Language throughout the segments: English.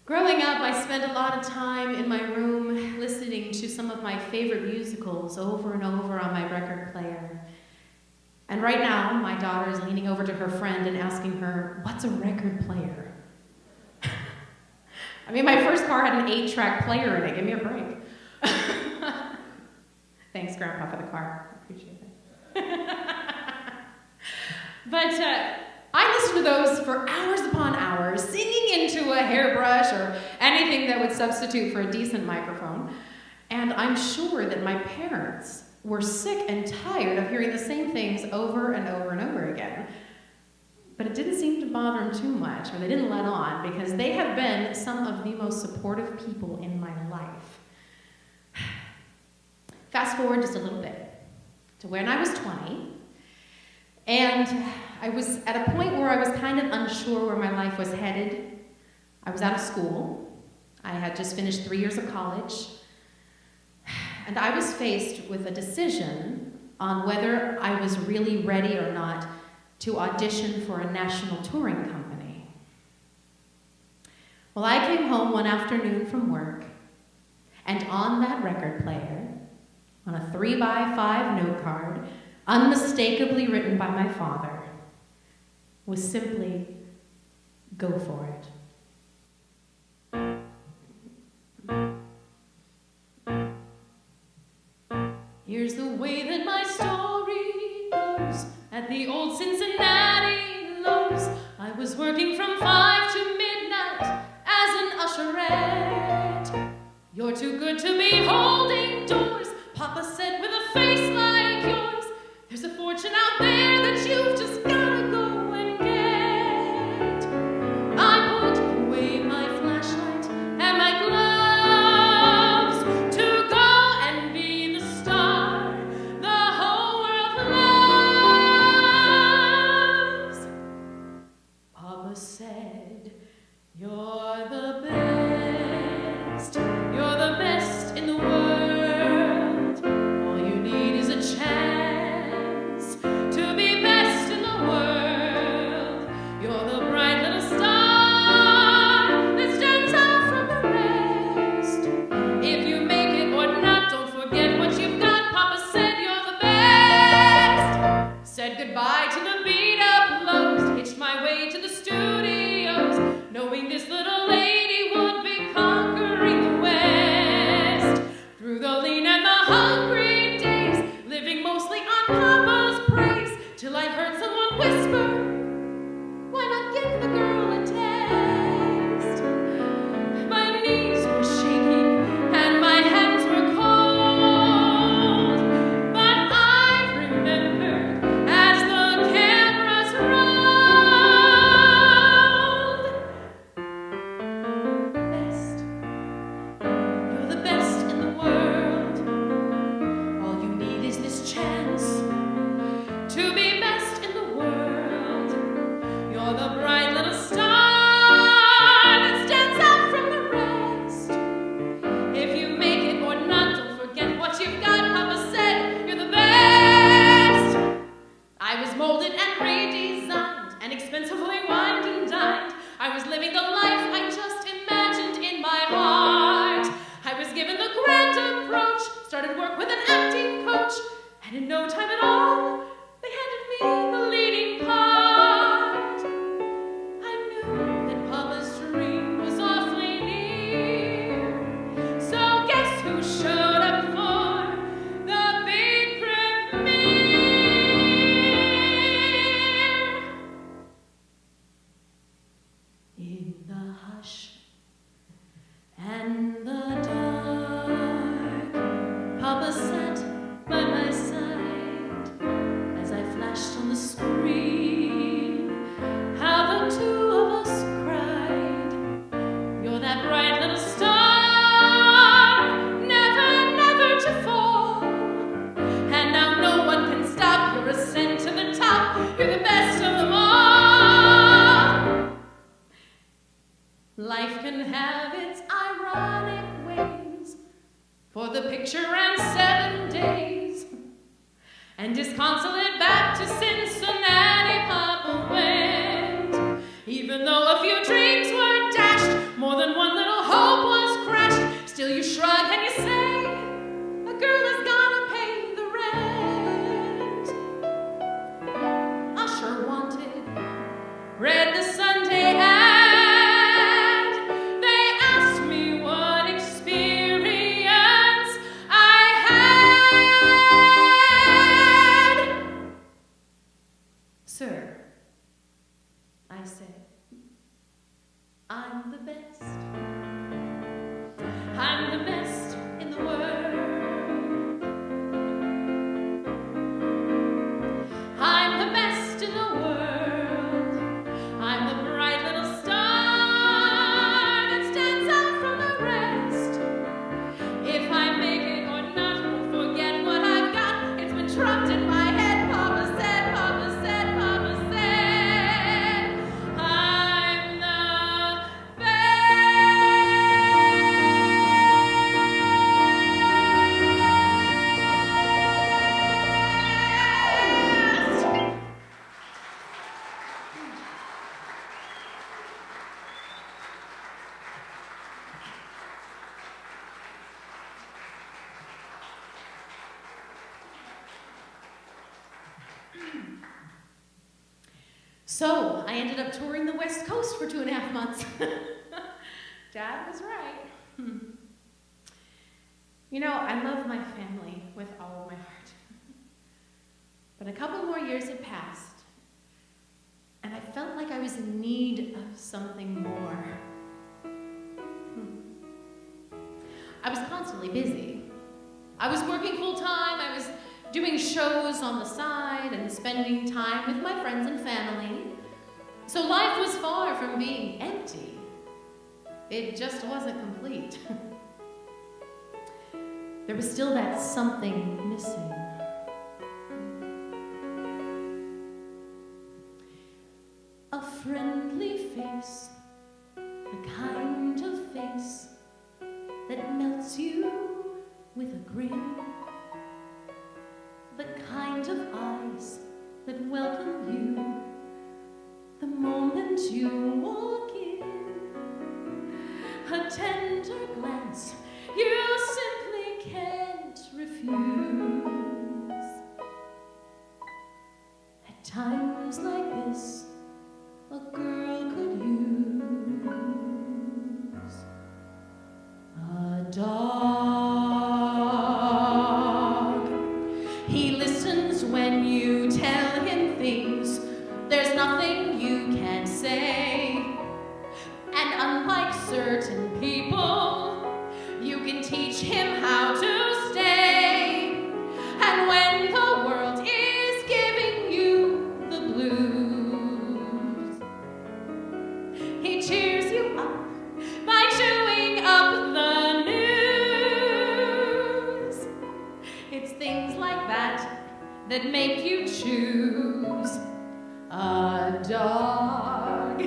Growing up, I spent a lot of time in my room listening to some of my favorite musicals over and over on my record player. And right now, my daughter is leaning over to her friend and asking her, "What's a record player?" I mean, my first car had an 8-track player in it. Give me a break. Thanks, Grandpa, for the car. I appreciate it. But I listened to those for hours upon hours, singing into a hairbrush or anything that would substitute for a decent microphone. And I'm sure that my parents were sick and tired of hearing the same things over and over and over again. But it didn't seem to bother them too much, or they didn't let on, because they have been some of the most supportive people in my life. Fast forward just a little bit to when I was 20, and I was at a point where I was kind of unsure where my life was headed. I was out of school. I had just finished 3 years of college, and I was faced with a decision on whether I was really ready or not to audition for a national touring company. Well, I came home one afternoon from work, and on that record player, on a 3x5 note card, unmistakably written by my father, was simply, "Go for it." Here's the way that my story goes. At the old Cincinnati Lowe's, I was working from 5 to midnight as an usherette. "You're too good to be holding doors," Papa said with a face like yours. "There's a fortune out there that you've just gotta go and get." I put away my flashlight and my gloves to go and be the star the whole world loves. Papa said, "You're the best, you're the best in the world. All you need is a chance to be best in the world. You're the bright little star that stands out from the rest. If you make it or not, don't forget what you've got." Papa said, "You're the best." Said goodbye to the beat-up Lowe's, hitched my way to the studios, knowing this little lady would be conquering the West. Through the lean and the hungry days, living mostly on Papa's praise, till I heard someone whisper, "Why not give the girl a taste?" My knees were shaking and my hands were cold, but I remembered as the cameras rolled. Best, you're the best in the world. All you need is this chance to be best in the world. You're the bright little star that stands out from the rest. If you make it or not, don't forget what you've got." Papa said, "You're the best." I was molded and redesigned and expensively wined and dined. I was living the life I just imagined in my heart. I was given the grand approach, started work with an acting coach, and in no time at all, they handed me the leading part. I knew that Papa's dream was awfully near, so guess who showed up for the big premiere? In the hush and the dark, Papa sat by my side as I flashed on the screen how the two of us cried. You're that bright little star, never, never to fall, and now no one can stop your ascent to the top. You're the best of them all. Life can have its ironic ways, for the picture ran 7 days, and disconsolate back to Cincinnati Papa went. Even though a few dreams were dashed, more than one I said, I'm the best. I'm the best in the world. I'm the best in the world. I'm the bright little star that stands out from the rest. If I make it or not, forget what I've got. It's been trapped in my head. Papa said, Papa said, Papa said, I'm the best. So, I ended up touring the West Coast for 2.5 months. Dad was right. You know, I love my family with all of my heart. But a couple more years had passed, and I felt like I was in need of something more. I was constantly busy. I was working full-time, I was doing shows on the side and spending time with my friends and family. So life was far from being empty. It just wasn't complete. There was still that something missing. A friendly face, the kind of face that melts you with a grin. The kind of eyes that welcome you the moment you walk in. A tender glance you simply can't refuse. At times like this, a girl could use a dog. He listens when you tell him things. There's nothing you can say. And unlike certain people, you can teach him how to stay. And when the world is giving you the blues, he cheers you up by chewing up the news. It's things like that that make you choose a dog.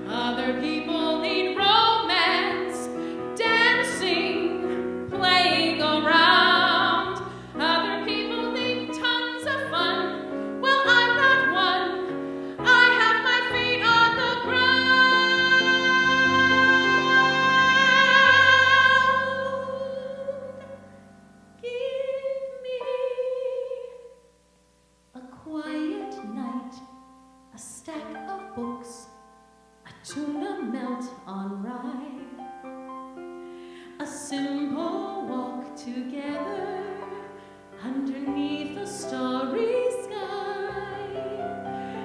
Other people need romance, dancing, playing around. Other people need tons of fun. Well, I'm not one. I have my feet on the ground. Give me a quiet night, a stack of books, a tuna melt on rye, a simple walk together underneath a starry sky.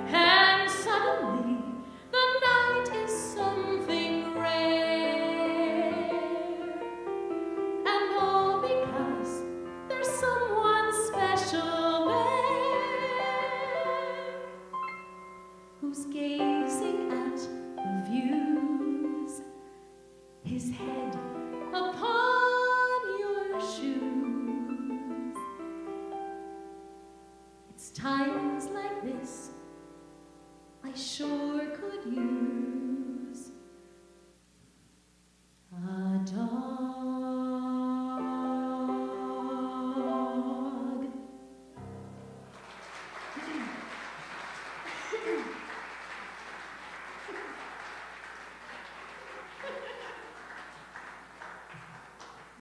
And suddenly the night is something rare, and all because there's someone special there who's gazing at the views, his head upon your shoes. It's times like this I sure could use a dog.